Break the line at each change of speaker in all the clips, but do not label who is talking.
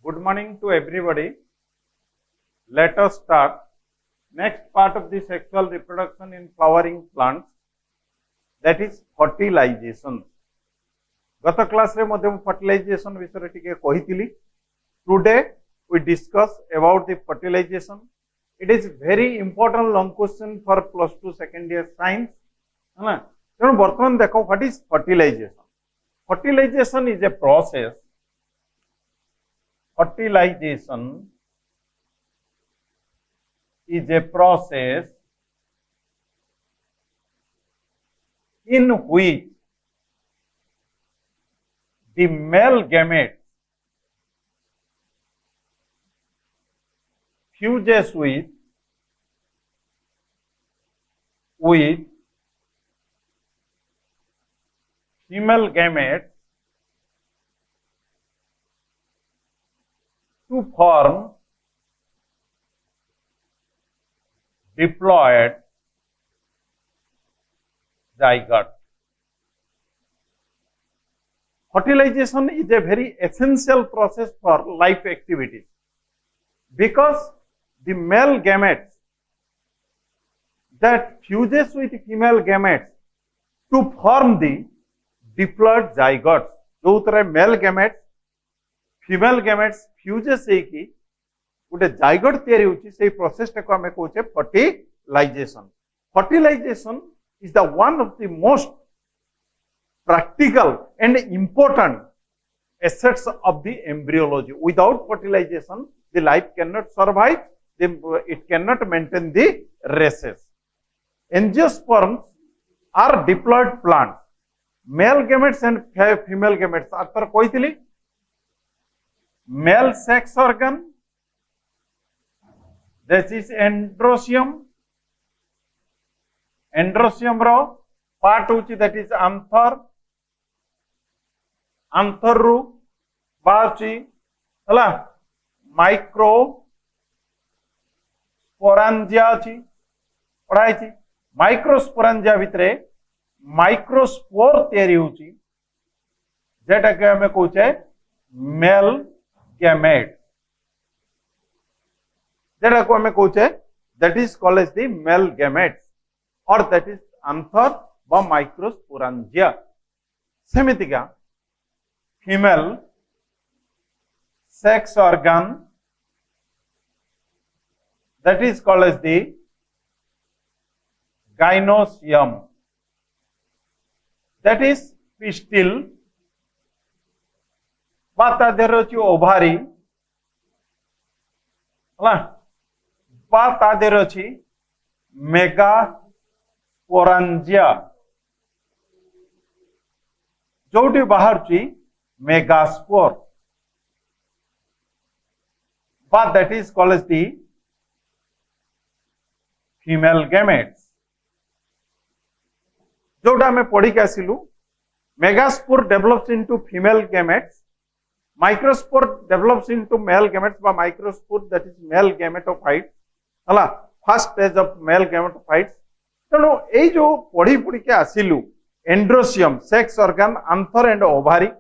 Good morning to everybody. Let us start. Next part of the sexual reproduction in flowering plants, that is fertilization. गत class रे मध्य fertilization विषय टिके कहितिली. Today we discuss about the fertilization. It is very important long question for plus 2 second year science. है ना? तेणु वर्तमान देखो what is fertilization. Fertilization is a process. Fertilization is a process in which the male gamete fuses with female gamete to form diploid zygote. Fertilization is a very essential process for life activities because the male gametes that fuses with female gametes to form the diploid zygotes. जो तरह male gametes female gametes fuses ହେଇକି ଗୋଟେ zygote तैयारी होची सेही process टाको हमें कहूचे fertilization. Fertilization is the one of the most practical and important assets of the embryology. Without fertilization, the life cannot survive, it cannot maintain the races. Angiosperms are diploid plants. Male gametes and female gametes are तर कहली male sex organ, this is androecium. Androecium ro part होची that is anther. Anther ru बाची हला माइक्रोस्पोरांजिया अछि पढ़ाई छी. माइक्रोस्पोरांजिया भितरे microspore तैयारी होची जेटा के हमें कहूचे मेल gamete. जेटा को हमें कहूचे that is called as the male gametes or that is anther বা माइक्रोस्पोरांजिया. सेमितिका female sex organ that is called as the gynoecium, that is pistil বা তাদের হচ্ছে ওভারি হলা বা তাদের হচ্ছে মেগাস্পোরাঞ্জিয়া जोटी बाहरची megaspore but that is called as the female gametes. जोटा हमें पढ़ी के आसिलु megaspore develops into female gametes, microspore develops into male gametes by microspore that is male gametophytes हला first stage of male gametophytes. तेणु ए जो पढ़ी पढ़ी के आसिलु androecium, sex organ, anther and ovary.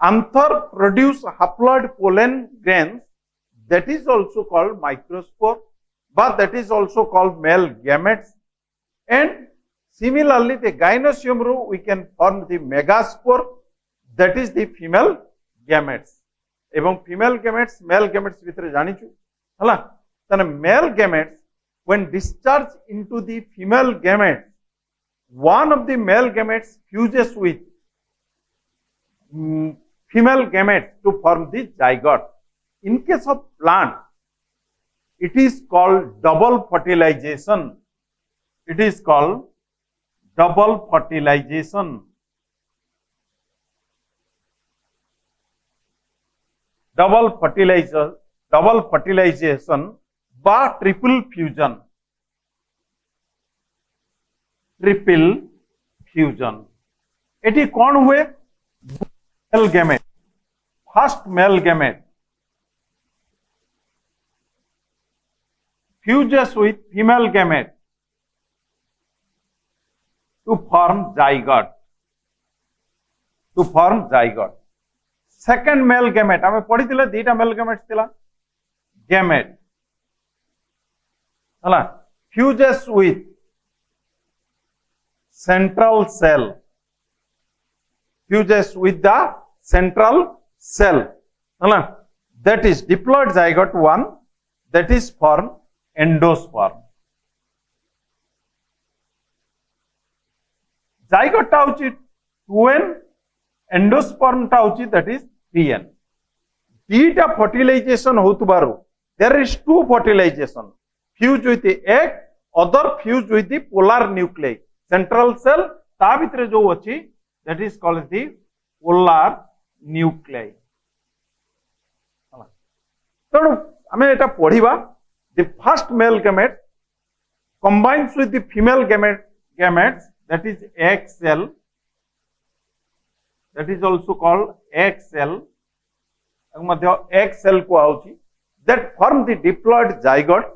Anther produce haploid pollen grains that is also called microspore, but that is also called male gametes. And similarly, the gynoecium ru we can form the megaspore, that is the female gametes. एवं female gametes, male gametes भितरे जानिचु हला तने male gametes when discharged into the female gametes, one of the male gametes fuses with female gametes to form the zygote. In case of plant, it is called double fertilization. It is called double fertilization. Double fertilization by triple fusion. Triple fusion. Eighty कौन हुए? Male gamete. First male gamete fuses with female gamete to form zygote. Second male gamete आमे पढ़ी थिले दीटा male gamete थिला gamete हला fuses with central cell fuses with the central cell that is diploid zygote 1 that is form endosperm zygote टा होची 2n endosperm टा होची that is 3n दीटा fertilization होतबारो there is two fertilization fuse with the egg other fuse with the polar nuclei central cell ता भितरे जो अछि that is called the polar nuclei तेणु आम एटा पढ़िबा the first male gamete combines with the female gametes that is egg cell that is also called egg cell Madhya egg cell को आउची that form the diploid zygote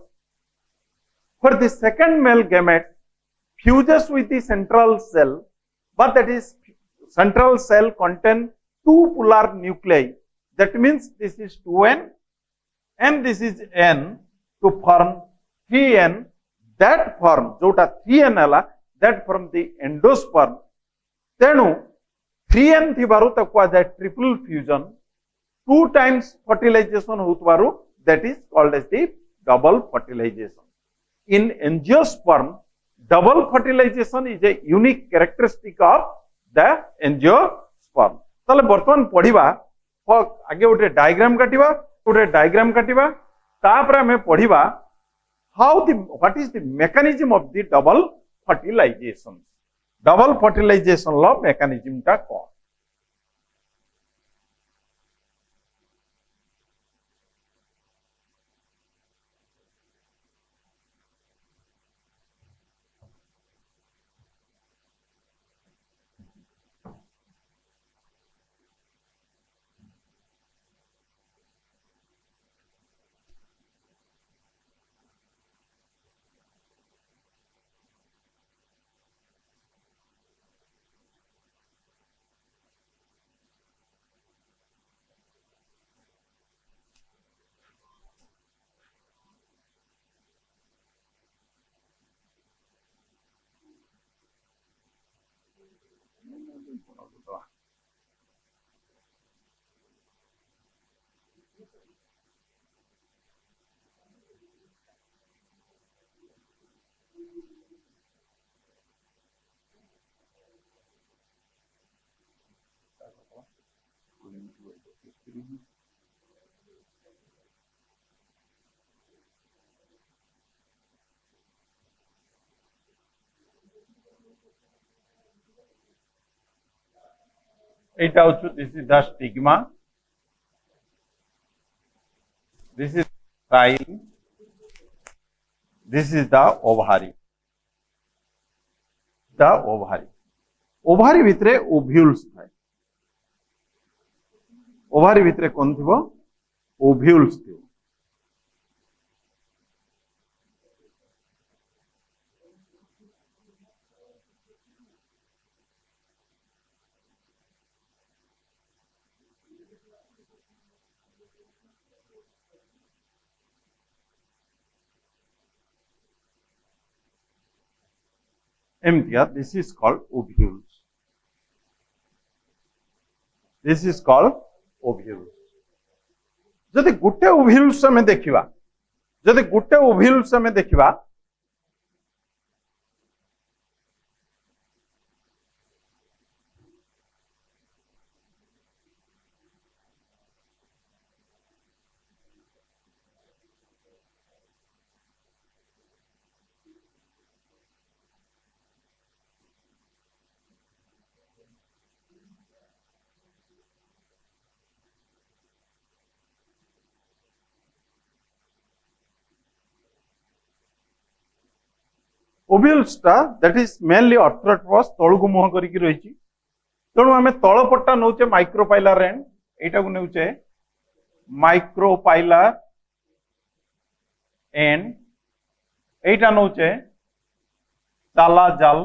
for the second male gamete fuses with the central cell but that is central cell contain two polar nuclei that means this is 2n and this is n to form 3n that form जोटा 3n हला that form the endosperm तेणु 3n थिबारु तको जाय triple fusion two times fertilization होतबारु that is called as the double fertilization in angiosperm double fertilization is a unique characteristic of the angiosperm ताले वर्तमान पढ़िबा आगे गोटे diagram काटिबा तापर हमें पढ़िबा how the what is the mechanism of the double fertilization लो mechanism टा कोन this is the stigma, this is style, this is the ovary. The ovary भितरे ओव्यूल्स थाए ओभारी भितरे कोन थिबो ओव्यूल्स थिबो एमतिया this is called ovules. This is called ovules. जदि गुटे ovules में देखिबा जदि गुटे ओव्यूल्स में देखिबा ओव्यूल्स टा दैट इज मेनली ऑर्थ्रोट्रोपस तळगु मुह करिकि रहिछि तेणु आमे तळपट्टा नउचे माइक्रोपाइलर एंड एटा को नउचे माइक्रोपाइलर एंड एटा नउचे ताला जाल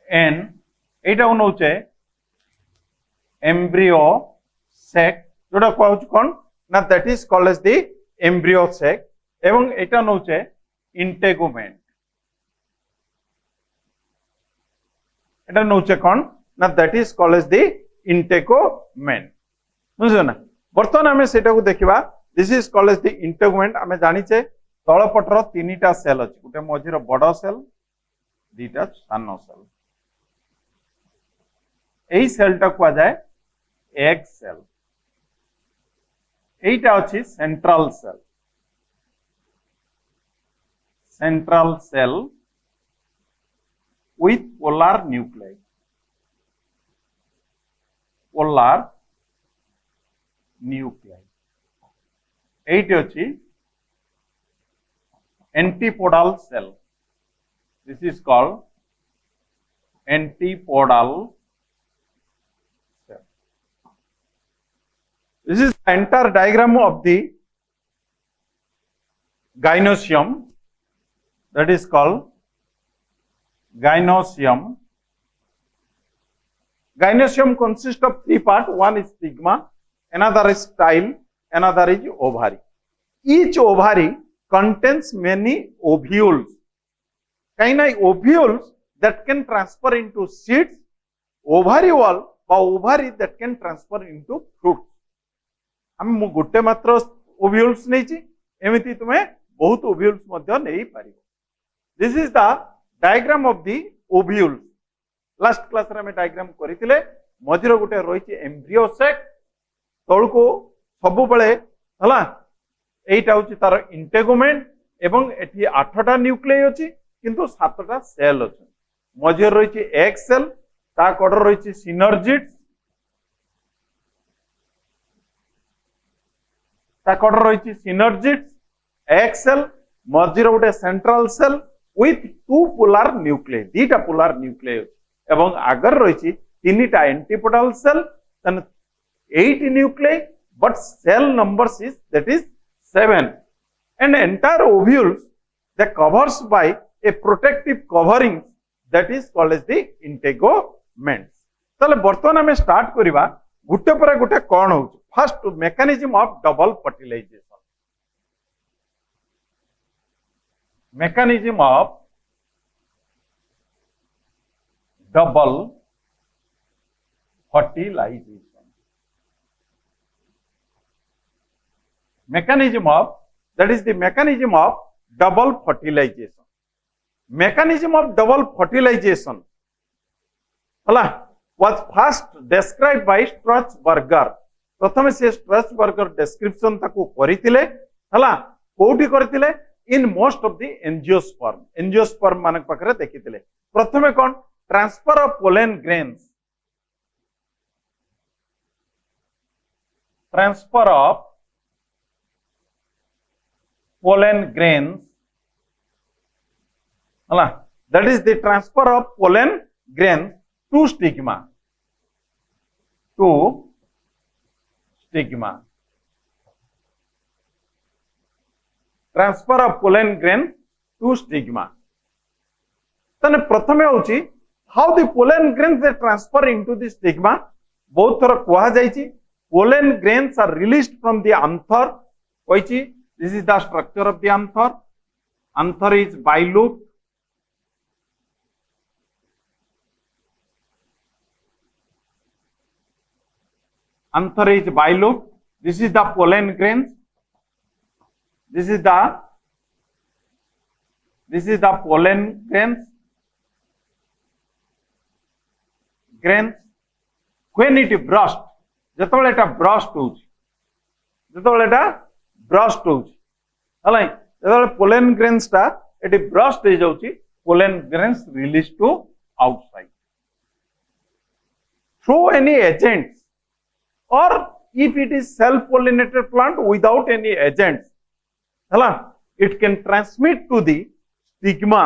एंड एटा को नउचे एम्ब्रियो सेक जोटा कहूँ कौन ना that is called as the embryo sac एवं एटा नौचे इंटेगुमेंट एटा नौचे कौन ना that is called as the integument बुझो ना बर्तमान आम से देखा this is called as the integument आम जानिचे तलपटर तीनटा सेल अच्छी गोटे मझीर बड़ सेल दीटा सान सेल यही सेलटा कह जाए एग सेल एटा अच्छी central cell with polar nuclei एट अच्छी antipodal cell this is called antipodal cell this is the entire diagram of the gynosium that is called gynosium consists of three parts one is stigma another is style another is ovary each ovary contains many ovules kind of ovules that can transfer into seeds ovary wall or ovary that can transfer into fruits हम गोटे मात्र ovules नहीं ची एमिति तुम्हें बहुत ovules मध्य नहीं पारिबो this is the diagram of the ovules last class रे हम डायग्राम करितिले मझिर गोटे रहिछि एम्ब्रियो सेक तळको सब बेले हला एटा होची तार इंटेगुमेंट एवं एठी 8टा न्यूक्लियस अछि किंतु 7टा सेल अछि मझिर रहिछि एग सेल ता कड़र रहिछि सिनर्जिड्स ता कड़र रहिछि सिनर्जिड्स एग सेल मझिर गोटे central cell with two polar nucleus दीटा पोलर न्यूक्लियस एवं आगर रहिछि तीनटा antipodal cell 8 nucleus but cell numbers is that is 7 and entire ovules that covers by a protective covering that is called as the integuments तले वर्तमान हमें start करिबा गुटे पर गुटे कोन हो first mechanism of double fertilization mechanism of double fertilization mechanism of that is the mechanism of double fertilization हला was first described by Strasburger प्रथम से Strasburger description ताको करितिले हला कोठी करितिले in most of the angiosperm मानक पाखरे देखितिले प्रथमे कोन transfer of pollen grains transfer of pollen grains that is the transfer of pollen grains to stigma transfer of pollen grain to stigma तने प्रथमे होची how the pollen grains they transfer into the stigma बहुत थोड़ा कहा जाइछि pollen grains are released from the anther कहिछि this is the structure of the anther anther is bilooped this is the pollen grains this is the pollen grains when it burst जेतबेले Etah burst होउची जेतबेले एटा burst होउची हला जेतबेले pollen grains ता एटी burst हे जाउची pollen grains release to outside through any agents और if it is self pollinated plant without any agents हला it can transmit to the stigma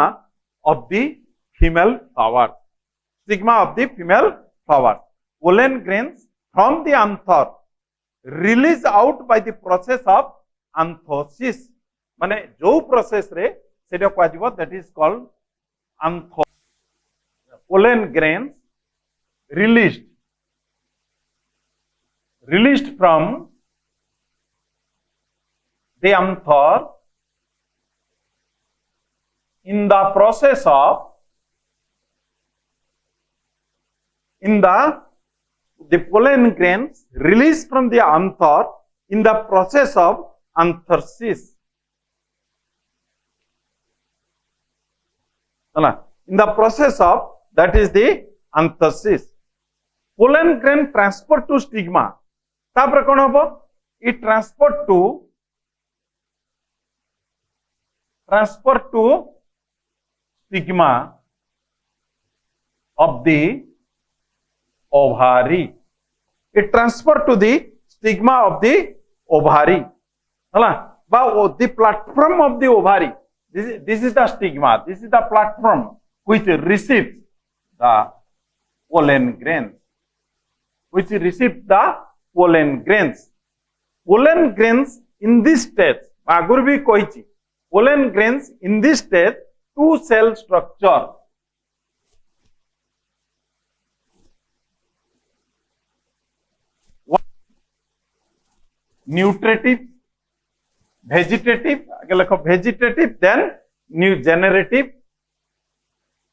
of the female flower pollen grains from the anther release out by the process of anthosis माने जो process रे सेटा कहजिवो that is called antho pollen grains released released from the anther in the process of the pollen grains released from the anther in the process of anthersis. In the process of, that is the anthersis. Pollen grain transport to stigma. तापर कौन हम? It transport to stigma of the ovary. It transfer to the stigma of the ovary. The platform of the ovary. This is the stigma. This is the platform which receives the pollen grains. Pollen grains in this stage, आगुर भी कही, pollen grains in this stage, two cell structure. Nutritive, vegetative, then generative,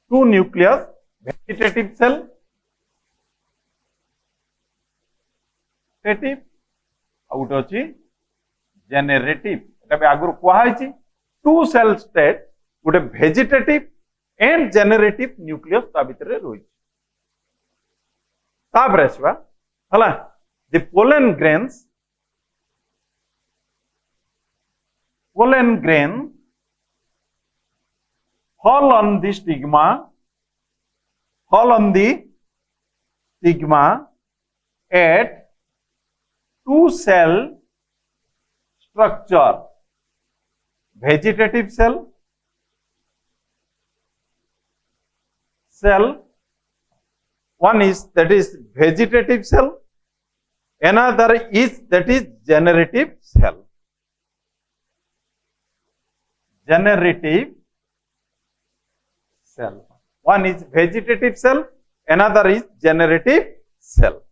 two nucleus, vegetative cell, out अछि generative. एटा आगुर कहै to cell state गोटे vegetative and generative nucleus ता भितर रही तापर आसवा हला the pollen grain fall on the stigma at two cell structure, vegetative cell one is that is vegetative cell, another is that is generative cell. One is vegetative cell, another is generative cell.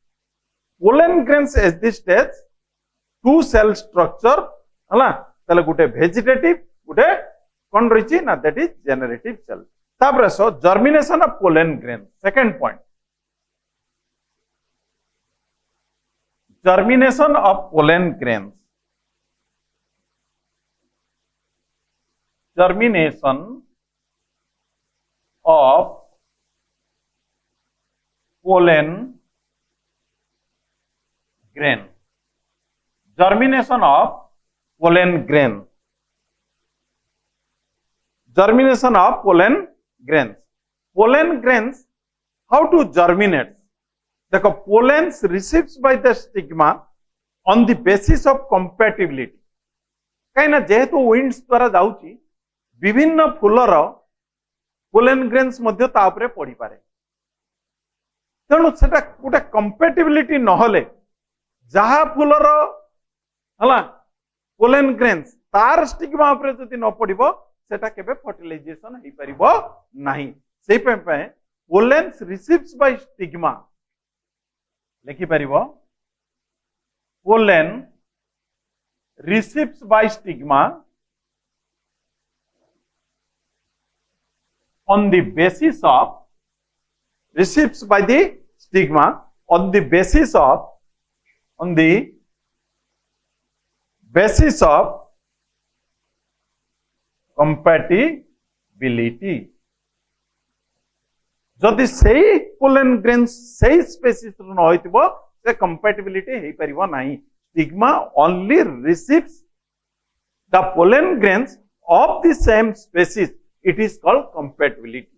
Pollen grains at this stage two cell structure हला तले गुटे vegetative गुटे कोन रहिछि ना that is generative cell. तापर so germination of pollen grain. Second point, germination of pollen grains. Germination of pollen grain. Germination of pollen grain. Germination of pollen grains. Pollen grains, how to germinate? The pollens receives by the stigma on the basis of compatibility. कहीं जेहेतु winds द्वारा जाउची विभिन्न फूलर pollen grains मध्य तापरे पड़ी पारे. तेणु सेटा गोटे कंपेटिबिलिटी नहले जहा फूलर हला पोलन ग्रेन्स तार स्टिग्मा उपरे जति न पड़िबो सेटा केबे फर्टिलाइजेशन हेई परिबो नाही. सेई पे पोलेन्स रिसीव्स बाय स्टिग्मा लिखि परिबो pollen receives by stigma on the basis of receives by the stigma on the basis of compatibility. जदि सेई पोलन ग्रेन्स सेई स्पेसीस न होइतिबो से कंपैटिबिलिटी हेई परिबो नाही. Stigma only receives the pollen grains of the same species. It is called compatibility.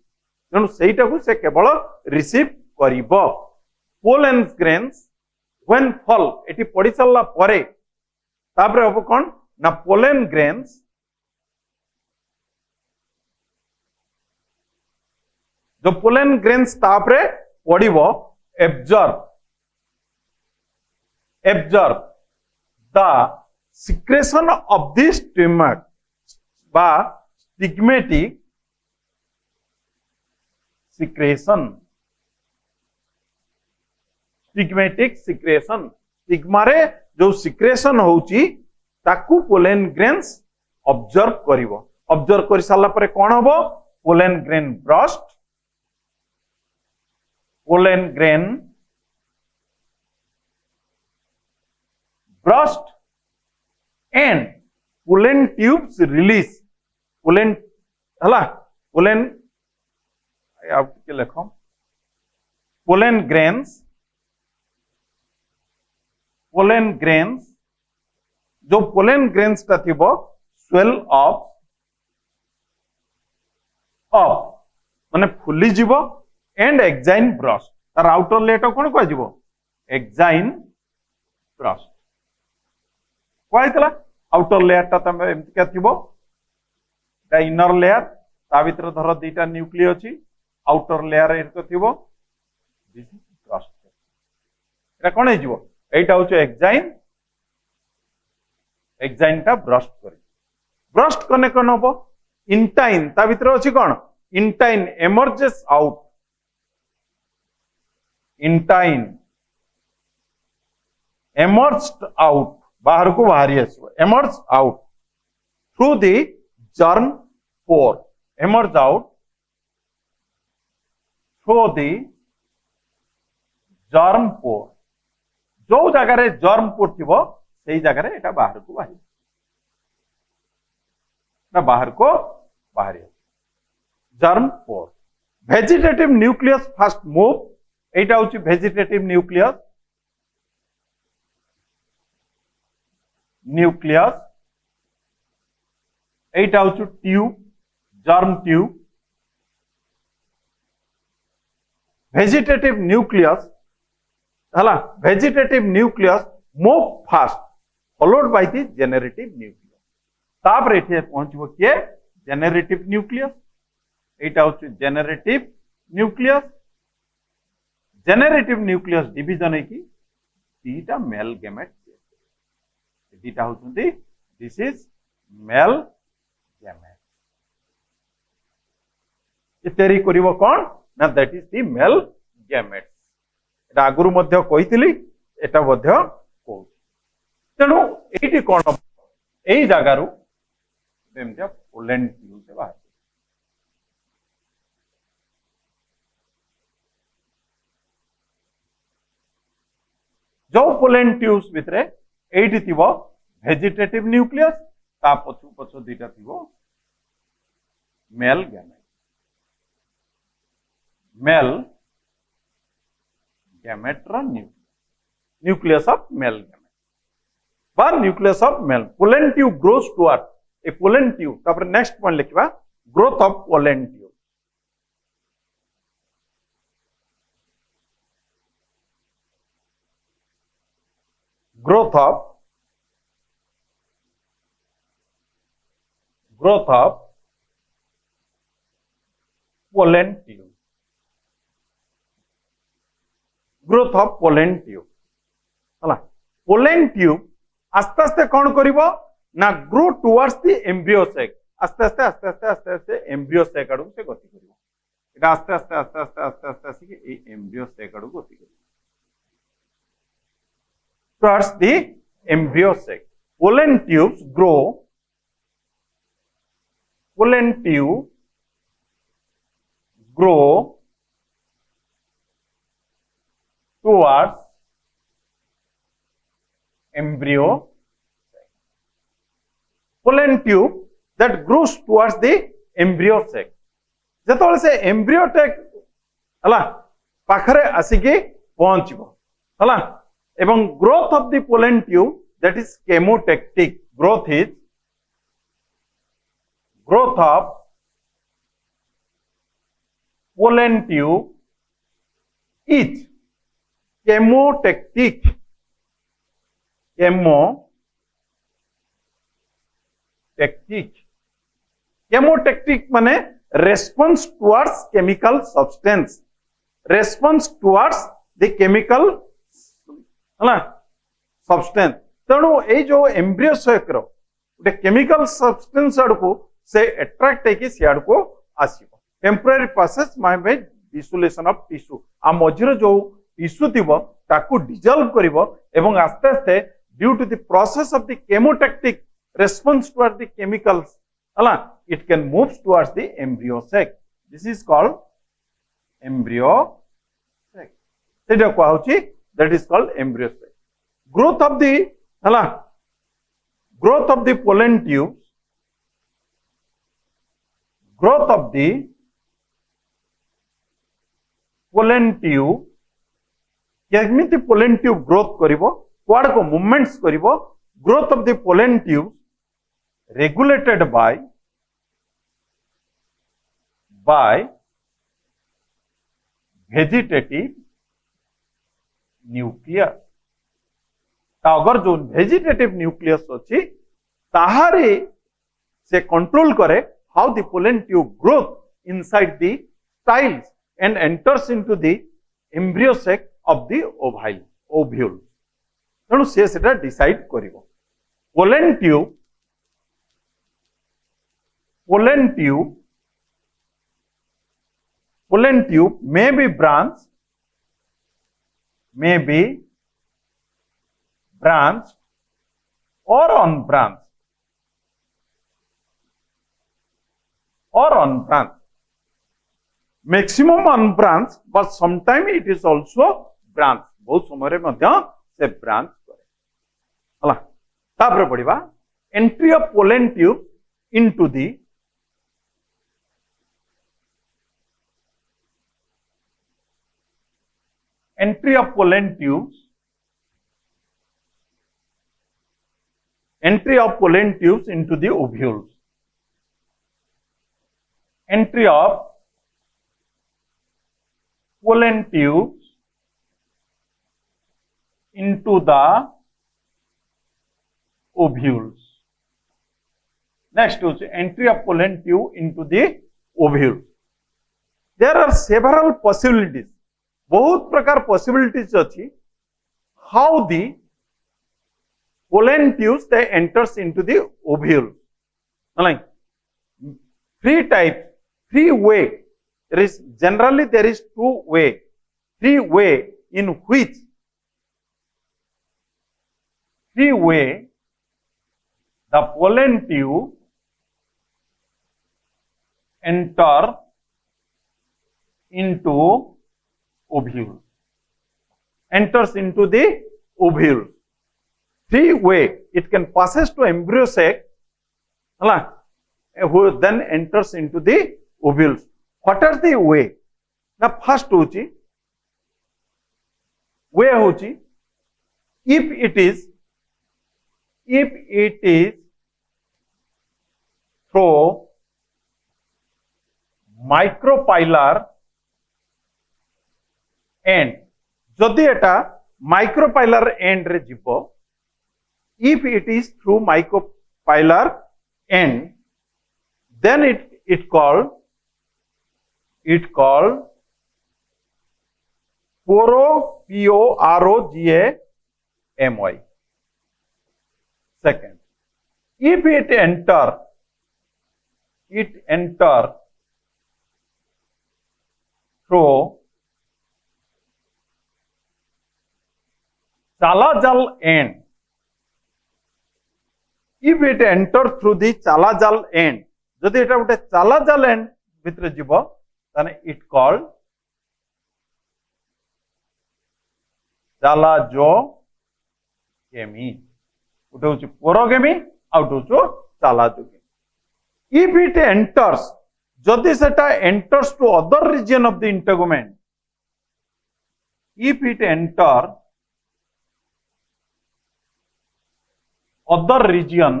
तेणु सेटा को से केवल रिसीव करिबो. Pollen grains when fall eighty पड़ी चलला परे तापरे अब कोन ना pollen grains जो pollen grains तापरे पड़िबो absorb the secretion of this stigmatic secretion. Stigma रे जो सिक्रेशन होउची ताकू पोलेन ग्रेन्स ऑब्जर्व करिवो ऑब्जर्व कर साला परे कोन हबो pollen grain burst pollen grain burst and pollen tubes release pollen हला पोलेन आप के लेखो पोलेन ग्रेन्स जो पोलेन ग्रेन्स ता थिबो स्वेल अप माने फुली जीवो एंड एक्साइन ब्रस्ट तार आउटर लेयर कोन को जीवो एक्साइन ब्रस्ट कोइतला आउटर लेयर ता तमे एमति का थिबो ता इनर लेयर ता भीतर धर दुईटा न्यूक्लियस अछि आउटर लेयर एतो थिबो दिस इज ब्रस्ट एटा कोन हे जीवो एटा होचे एक्साइन टा ब्रस्ट करी ब्रस्ट कने कोन हबो इंटाइन ता भीतर अछि कोन intine emerges out intine emerged out बाहर को बाहरी आसो emerge out through the germ pore emerge out through the germ pore जो जगह जर्म पोर थिबो सेही जगह एटा बाहर को बाहरी ना बाहर को बाहरी germ pore vegetative nucleus first move एटा होची वेजिटेटिव न्यूक्लियस एटा होची tube germ tube vegetative nucleus हला vegetative nucleus move fast followed by the generative nucleus तापर एठे पहुंचबो के जेनरेटिव न्यूक्लियस एटा होची जेनरेटिव न्यूक्लियस डिवीजन है कि दीटा मेल गैमेट दीटा होचंती दिस इज मेल गैमेट ये तयारी करिवो कोन ना that is the male gamete एटा आगुरु मध्य कहितली एटा मध्य कहू तेणु एटी कोन एई जागारु एमतिया पोलेन ट्यूब से बाहर जो पोलेन ट्यूब्स भितरे एटी थिबो वेजिटेटिव न्यूक्लियस ता पछु पछु दुईटा थिबो मेल गैमेट रो न्यूक्लियस ऑफ मेल गैमेट बा nucleus of male pollen tube grows toward a pollen tube तापर नेक्स्ट पॉइंट लिखबा growth of pollen tube growth of pollen tube हला पोलेन ट्यूब आस्ते आस्ते कौन करिवो ना ग्रो टुवर्ड्स द एम्ब्रियो सेक आस्ते एम्ब्रियो सेक आडू से गति करिवो एटा आस्ते ए एम्ब्रियो सेक आडू गति करिवो towards the embryo sac pollen tubes grow towards embryo sac pollen tube that grows towards the embryo sac जेतोले से embryo sac हला पाखरे आसिके पहुंचबो हला एवं growth of the pollen tube that is chemotactic growth of pollen tube is chemotactic माने response towards chemical substance response towards the chemical हला substance तेणु ए जो एम्ब्रियो सेक रो गोटे केमिकल सब्सटेंस आड़को से अट्रैक्ट है सियाड़ को आसीबो टेम्पररी प्रोसेस माय बाय डिसोलेशन ऑफ टिश्यू आ मझिरे जो टिश्यू थिबो ताकू डिजॉल्व करिवो एवं आस्ते आस्ते due to the process of the chemotactic response towards the chemicals हला it can move towards the embryo sac this is called embryo sac सेटा को होची that is called embryo sac growth of the हला growth of the pollen tubes growth of the pollen tube केमिति pollen tube growth करिवो quad को movements करिवो growth of the pollen tube regulated by vegetative nucleus अगर जो vegetative nucleus अच्छी ताहारे से control करे how the pollen tube growth inside the styles and enters into the embryo sac of the ovule तेणु से सेटा decide करिवो pollen tube may be branched or unbranched maximum unbranched but sometime it is also branched बहुत समय रे मध्य से branch करे हला तापर पडिबा entry of pollen tube into the entry of pollen tubes into the ovules entry of pollen tubes into the ovules next is entry of pollen tube into the ovules there are several possibilities बहुत प्रकार possibilities अच्छी how the pollen tubes they enters into the ovule like three way there is generally there is three way in which the pollen tube enter into ovule enters into the ovule three way it can passes to embryo sac who then enters into the ovules what are the way now first hochi way hochi if it is through micropylar end जदि एटा micropylar and रे जीवो if it is through micropylar end then it called porogamy second if it enter through chalazal end if it enter through the chalazal end जदि एटा गोटे chalazal end भितर जीव ताने it called chalazogamy गोटे होची porogamy आउट होचो chalazogamy if it enters जदि सेटा enters to other region of the integument if it enter other region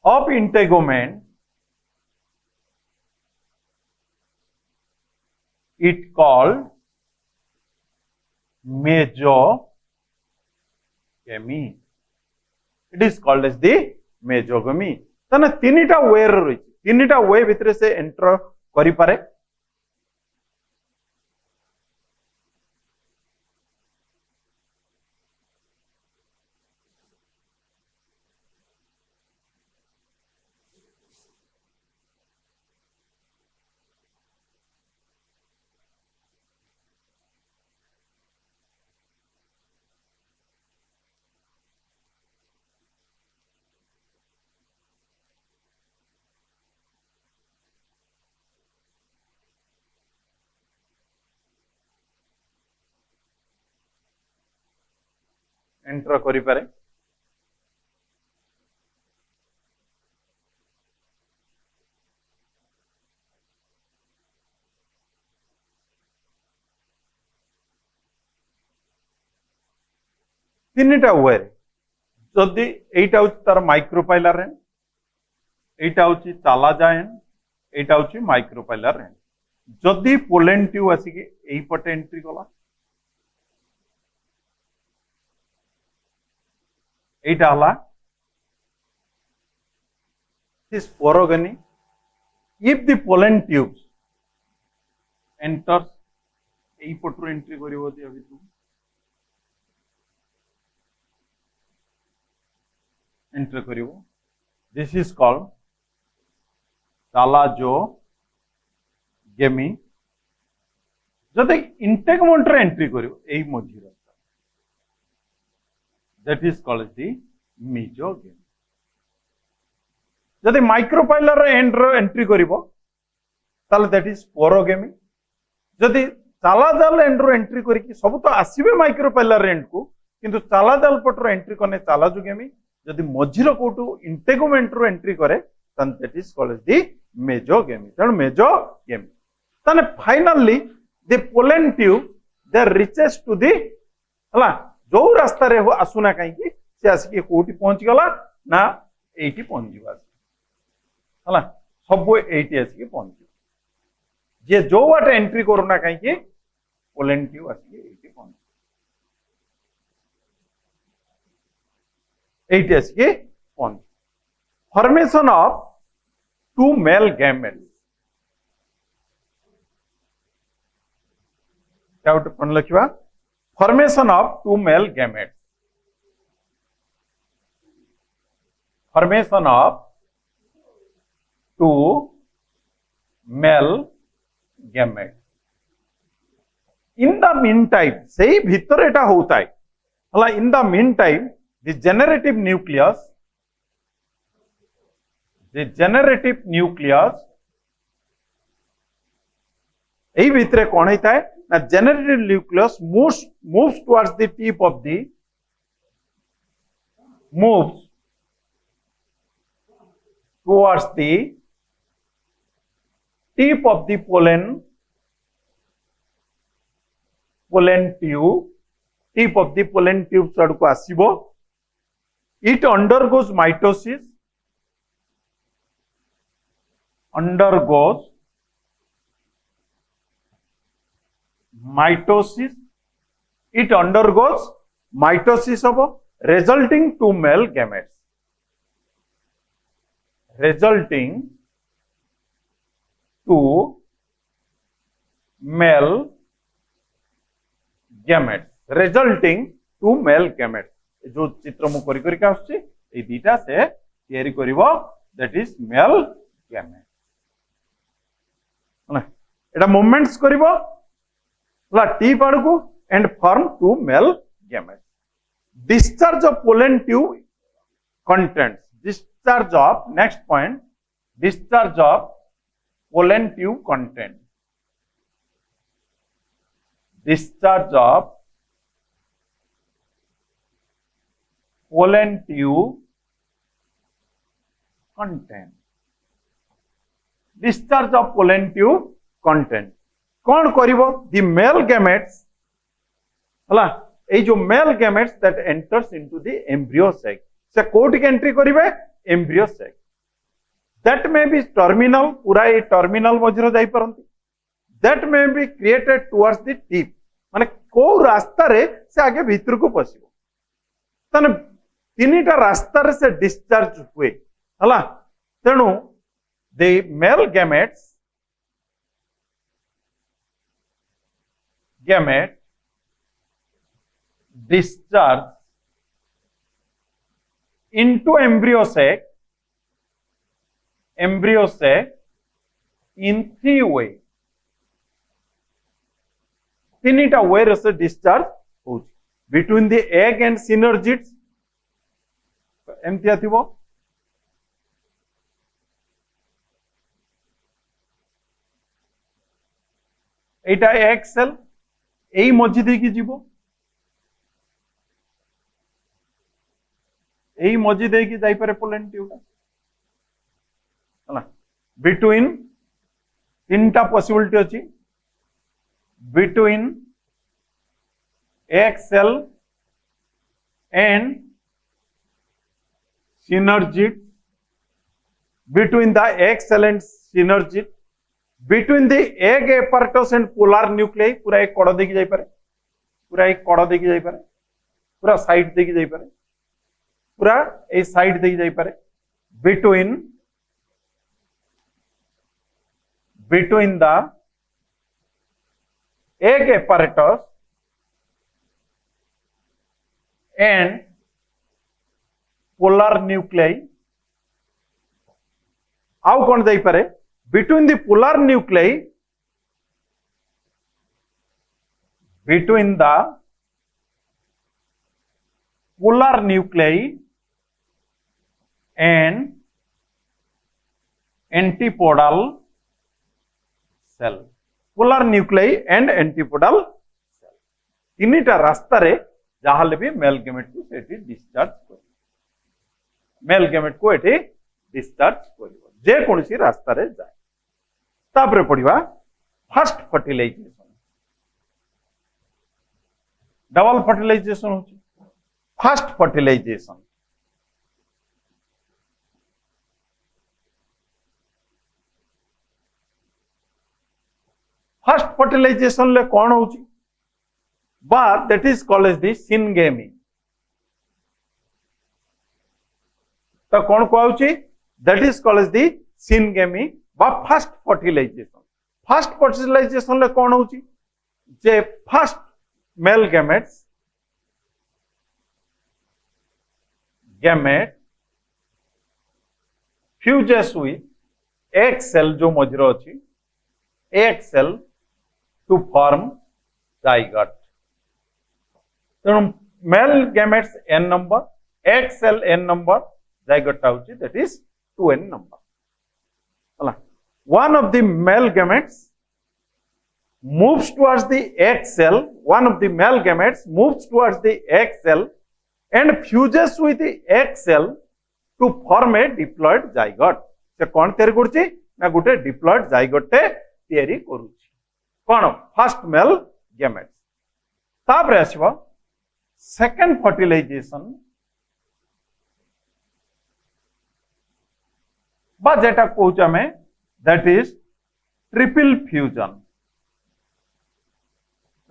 of integument it called mesogamy it is called as the mesogamy तने तीनटा वे रही तीनटा वे भितर से एंटर करि पारे एंटर करि पारे तीनटा वे जदि एटा हूँ तार माइक्रोपाइलर एंड एटा हूँ चालाजा एंड एटा हूँ माइक्रोपाइलर एंड जदि पोलेन ट्यूब आसिक एई पटे एंट्री कला एटा हला स्पोरोगेनी if the pollen tubes enters एई पटु एंट्री करिवो जे अभी तू एंटर करिवो दिस इज कॉल्ड चालाजोगेमी जदि इंटेगमेंट रे एंट्री करिवो एई मझी रास्ता दैट इज कॉल्ड द मेसोगेमी जदि माइक्रोपाइलर एंट्री करिवो ताले दैट इज स्पोरोगेमी जदि चालाजाल एंड रो एंट्री करिकी सब तो आसीबे माइक्रोपाइलर एंड को किंतु चालाजाल पटर एंट्री करने चालाजोगेमी जदि मझीर कोटू इंटेगुमेंट रो एंट्री करे then that is called as the mesogamy तेणु mesogamy ताने finally the pollen tube they reaches to the हला जो रास्ता रे हो आसुना काई की से आसी कोटी पहुंच गला ना एठी पहुंच जिवा हला सब एठी आसी पहुंच जे जो वाट एंट्री करूना काई की pollen tube आसी एठी पहुंच एठी आसी पहुंच formation of two male gametes क्या उठे पढ़ लिखिवा formation of two male gametes formation of two male gametes in the meantime सही भीतर एटा होता है हला in the meantime the generative nucleus यही भितर कौन होता है ना generative nucleus moves towards the tip of the moves towards the tip of the pollen tube tip of the pollen tube सड़ को आसीबो it undergoes mitosis it undergoes mitosis of resulting to male gametes resulting to male gametes जो चित्र मु करी करी का आछी ए दीटा से तयारी करिवो दैट इज मेल गैमेट एटा मूवमेंट्स करिवो ला टी पाडकू and form two male gamete discharge of pollen tube contents discharge of next point discharge of pollen tube content discharge of pollen tube content discharge of pollen tube content कौन करिवो the male gametes हला ए जो male gametes that enters into the embryo sac से coat के entry करिवे embryo sac that may be terminal पूरा ए terminal मझरो जाई परंती that may be created towards the tip माने को रास्ता रे से आगे भीतर को पसिबो तने तीनटा रास्ता रे से डिस्चार्ज हुए हला तेणु the male gamete discharge into embryo sac in three way तीनटा वे रे से डिस्चार्ज हो between the egg and synergids एमतिया थिबो एटा एग सेल एई मझी दे की जीवो यही मझी देकी जाई पारे पोलेन ट्यूब हला बिटवीन तीनटा पॉसिबिलिटी अछि between egg cell and synergid between the egg cell and synergid between the egg apparatus and polar nuclei पूरा एक कड़ देखी जाई पारे पूरा एक कड़ देखी जाई पारे पूरा साइड देखी जाई पारे पूरा ए साइड देखी जाई पारे between the egg apparatus and polar nuclei आउ कौन जाई पारे between the polar nuclei and antipodal cell polar nuclei and antipodal cell तीनटा रास्ता रे जहाले भी मेल गेमेट को सेठी डिस्चार्ज कर मेल गेमेट को एठी डिस्चार्ज करिवो जे कोनसी रास्ता रे जाय तापरे पडिबा फर्स्ट फर्टिलाइजेशन डबल फर्टिलाइजेशन होची फर्स्ट फर्टिलाइजेशन फर्स्ट फर्टिलाइजेशन ले कौन होची बा that is called as the syngamy तो कौन कहउची that is called as the syngamy बा फर्स्ट फर्टिलाइजेशन ले कौन होची जे first male gamete fuses with egg cell जो मझिरो अछि egg cell to form zygote तेणु male gametes n number egg cell n number zygote होची दैट इज 2n नंबर हला one of the male gametes moves towards the egg cell one of the male gametes moves towards the egg cell and fuses with the egg cell to form a diploid zygote से कौन तैयारी करछि ना गुटे diploid zygote तैयारी करूछि कौन first male gametes तापर आसीबो second fertilisation बा जेटा कहूछ हमें दैट इज ट्रिपल फ्यूजन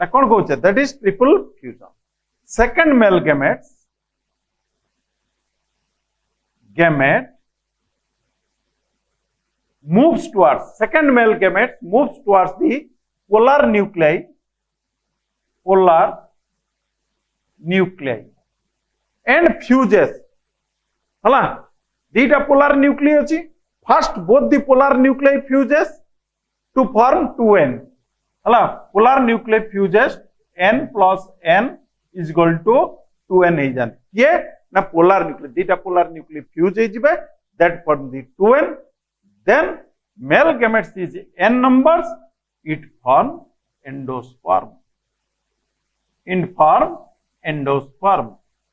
ना कौन कहूछ that is triple fusion second male gamete moves towards second male gamete moves towards the polar nuclei and fuses हला दीटा पोलर न्यूक्लिय अछि first both the polar nuclei fuses to form 2n हला polar nuclei fuses n plus n is equal to 2n हे जान ये ना polar nuclei दीटा polar nuclei fuse हे जिबे that form the 2n then male gametes is n numbers it form endosperm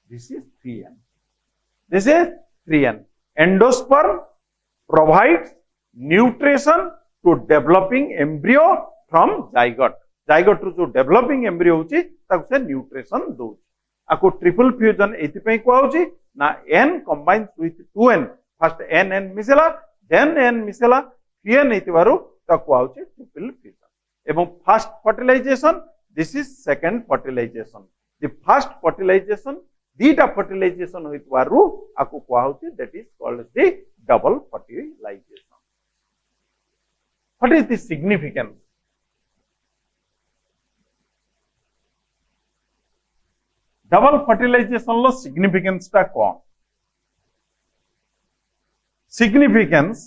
this is 3n endosperm provides nutrition to developing embryo from zygote ru जो developing embryo होची ताको से nutrition दोची आको triple fusion एति पई को होची ना n combines with 2n first n मिसेला then n मिसेला 3n एतिबारु ताको आउची ट्रिपल फ्यूजन एवं first fertilization this is second fertilization the first fertilization दीटा फर्टिलाइजेशन होइतबारु आको को होची that is called the double fertilization what is the significance double fertilization लो सिग्निफिकेंस टा कोन significance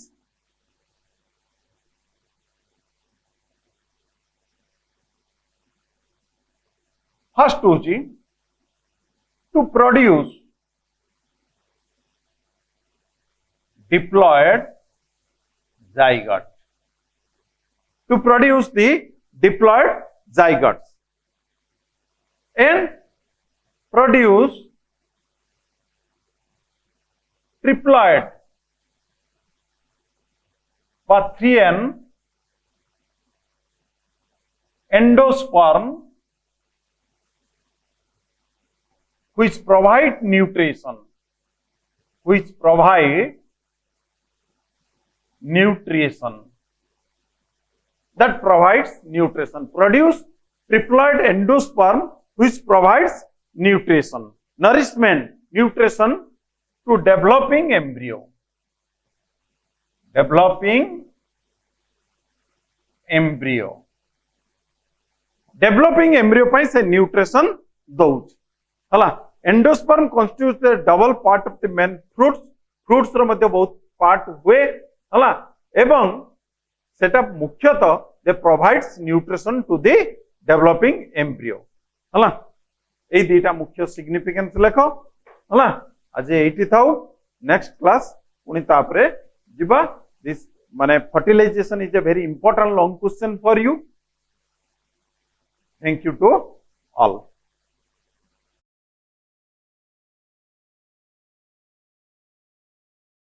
first होची to produce diploid zygote to produce the diploid zygotes and produce triploid বা 3n endosperm which provide nutrition that provides nutrition, produce triploid endosperm which provides nourishment to developing embryo ପାଇଁ ସେ nutrition ଦଉଛି ହେଲା। Endosperm constitutes the double part of the main fruits ର ମଧ୍ୟ ବହୁତ part ହୁଏ ହେଲା ଏବଂ ସେଟା ମୁଖ୍ୟତଃ they provides nutrition to the developing embryo ହେଲା। ଏଇ ଦିଟା ମୁଖ୍ୟ ସିଗ୍ନିଫିକେନ୍ସ ଲେଖ ହେଲା। ଆଜି ଏଇଠି ଥାଉ, ନେକ୍ସଟ କ୍ଲାସ ପୁଣି ତାପରେ ଯିବା। ଦିସ୍ ମାନେ fertilization is a very important long question for you. Thank you to all.